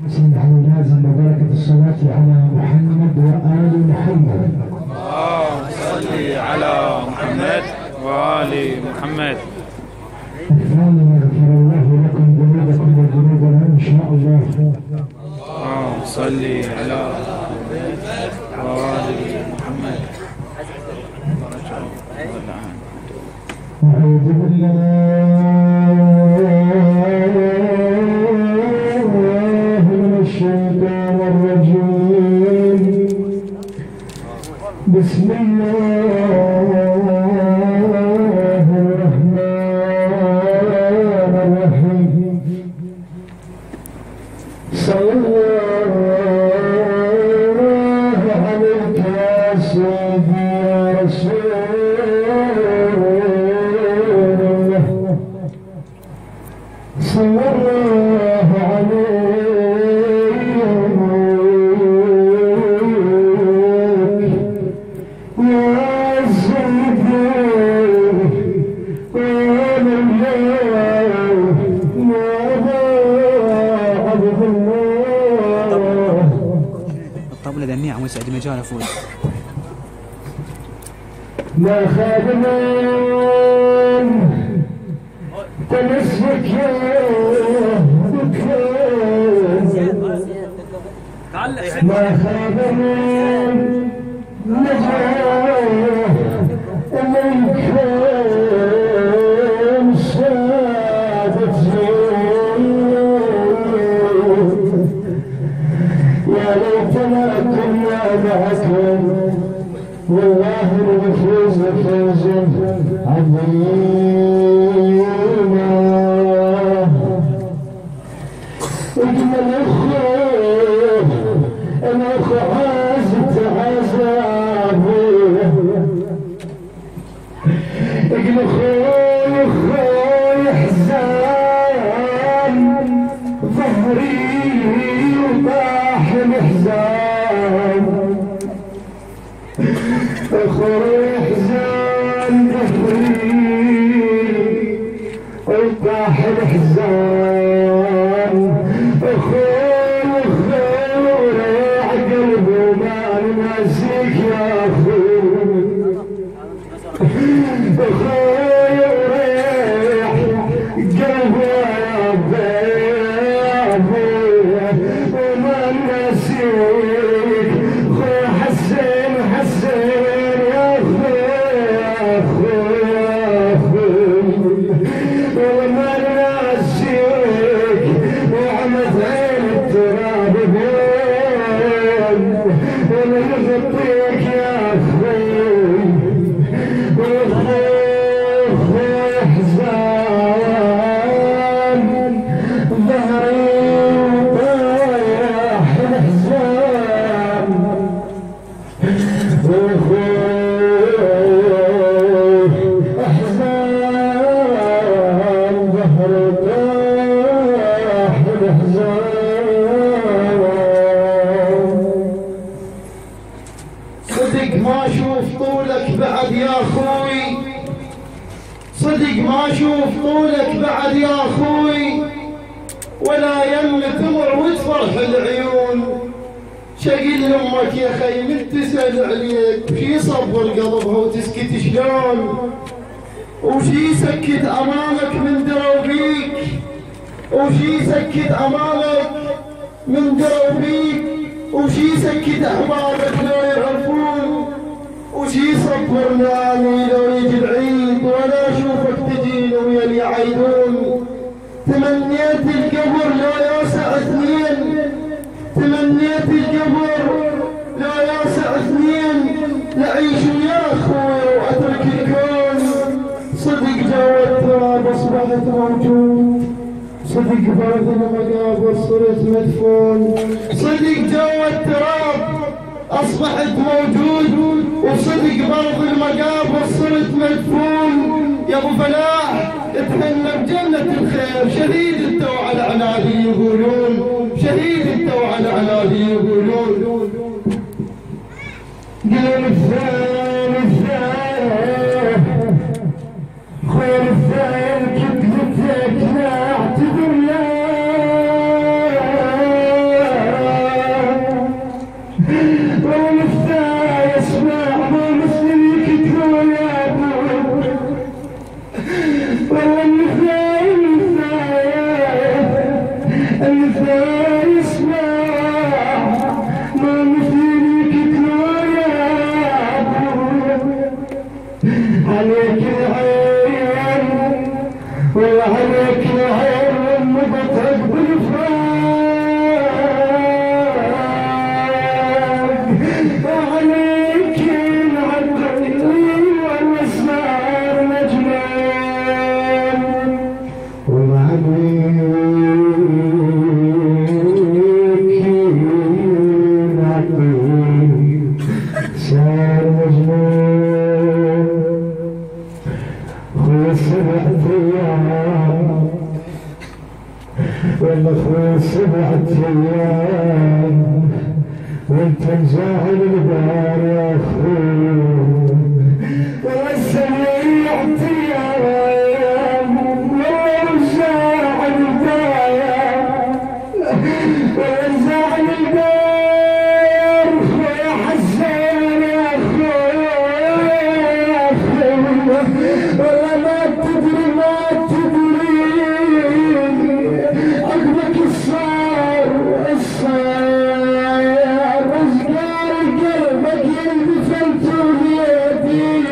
نحن لازم ببركة الصلاة على محمد وآل محمد. اللهم صل على محمد وآل محمد. الثاني يغفر الله لكم ذنوبكم وذنوبنا إن شاء الله. اللهم صل على محمد وآل محمد. أعوذ بالله من الشيطان الرجيم. بسم الله الرحمن الرحيم. صلى الله عليك يا سيدي يا رسول الله. صلى الله عليك يا سيدي يا مولاي يا عبد الله. الطاولة دنيا عم يسعد مجال فوق. يا خادمان تمسك يا ما خادمان نجاح إليك سادتي. يا ليتنا كنا معكم والله نفوز فوزا عظيما. اجمل اخوه الاخ عازت عذابه. اجمل اخوي حزان ظهري وطاح الحزان. اخوي حزان ظهري وطاح الحزان. اخوي ريح قلبي ما ناسيك يا اخوي. اخوي ريح قلبي يا بابي وما ناسيك. اخوي حسين حسين يا اخوي وما ناسيك. وعمت عين التراب بين وما نغطيك يا اخوي. واخوي حزان ظهري وطايح الحزان. واخوي احزان ظهري طايح الحزان. صدق ما اشوف طولك بعد يا اخوي. صدق ما اشوف طولك بعد يا اخوي. ولا يم تمر وتفرح العيون. شقي لامك يا خي من تسال عليك وشي يصبر قلبها وتسكت شلون. وشي يسكت امامك من دروبيك. وشي يسكت امامك من دروبيك. وشي يسكت احبابك لو يعرفون. وشي يصبر نامي لو يجي العيد ولا اشوفك تجينا ويا اللي يعيدون. تمنيت القبر لو يوسع اثنين. تمنيت القبر لو يوسع اثنين. لأعيش ويا اخوي واترك الكون. صدق جو التراب اصبحت موجود. صدق برد المقابر صرت مدفون. صدق جو التراب اصبحت موجود. وصدق برض المقابر صرت مدفون. يا ابو فلاح اتهنى بجنة الخير. شهيد التوعى العنادي يقولون. شهيد التوعى العنادي يقولون. قلب الثاني خير الثاني كتبتك لا اعتذر لا الثاني اسمع ما مثلك كناية عليك العين والله عليك العين مضتك بالفراق عليك العقل والنسار مجنون وعليك العقل صار مجنون سبعة أيام والأخوة 7 أيام وانت مزاحل الدار يا أخوي والسبيع أيام ومزاحل الدار ومزاحل الدار يا حسين يا أخوي والله ما تدري عقبك الصار اشقار قلبك يندفنت بيدي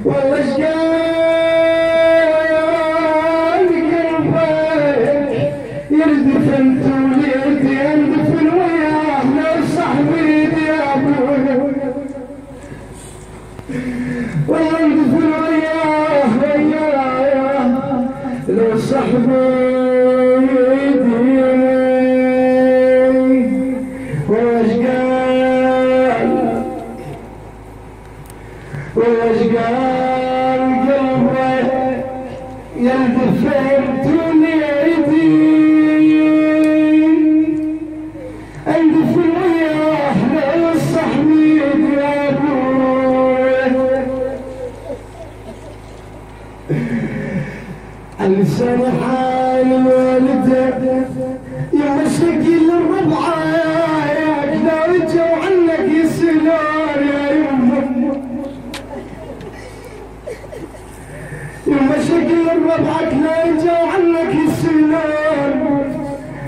والله اشقار قلبك يندفنت بيدي اندفن وياه لو صاحبي يا ابوي والله اندفن وياه لو صاحبي يديني واش قال قلبي يلتفت ليدي اندفن وياه لو صاحبي يا ابوي اللسان حال والده يا شكل الربعة ياك لا رجعوا عنك يسلون يا يما شكل الربعة لا رجعوا عنك يسلون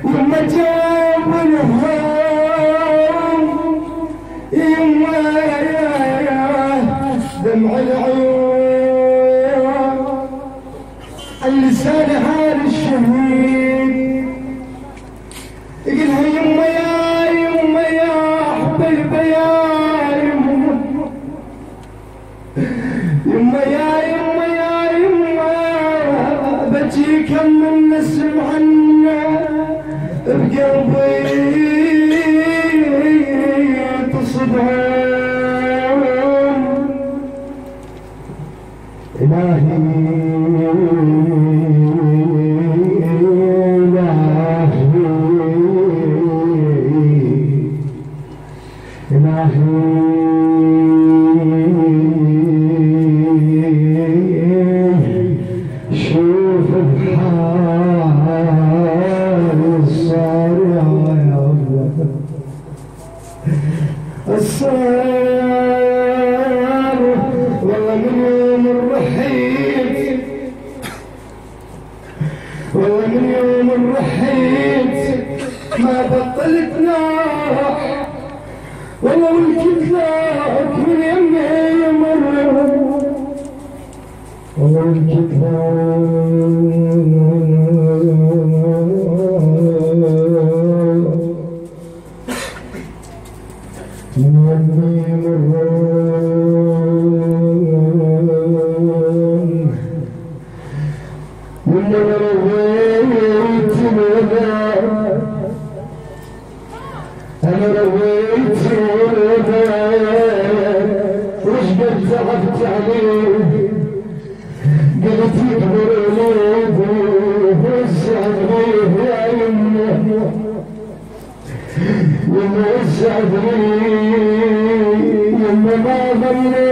يما جاوب الهوام يما يا دمع العيون اللسان حال الشهيد يقولها يما يا حبيبه يا يما بجيك من نسم عنا بقلبي تصدعون إلهي شوف الحال الصار يا الله الصار والله من يوم الرحيل والله من يوم الرحيل ما بطلت ناح والله والكتاب من يمي يمر والله والكتاب من يمي يمر من رويت الوداع أنا رويت الوداع وش قد تعبت عليه قلت يكبر قلوبي وسعد بيه يا يمه يمه وسعد بيه يمه ما ظنيت